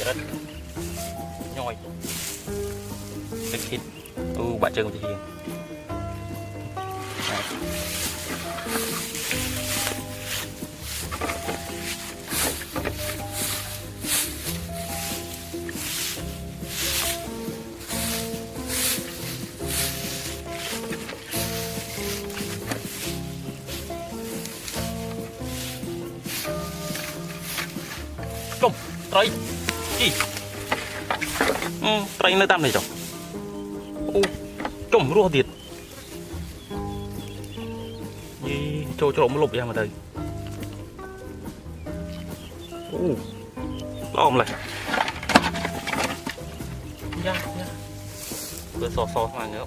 rất nhoi cái thịt bạn chơi con gì không trời gì trời nơi tam này rồi trồng rùa thiệt gì cho một lục ra mà đây lom lại nha nha vừa so so mà nữa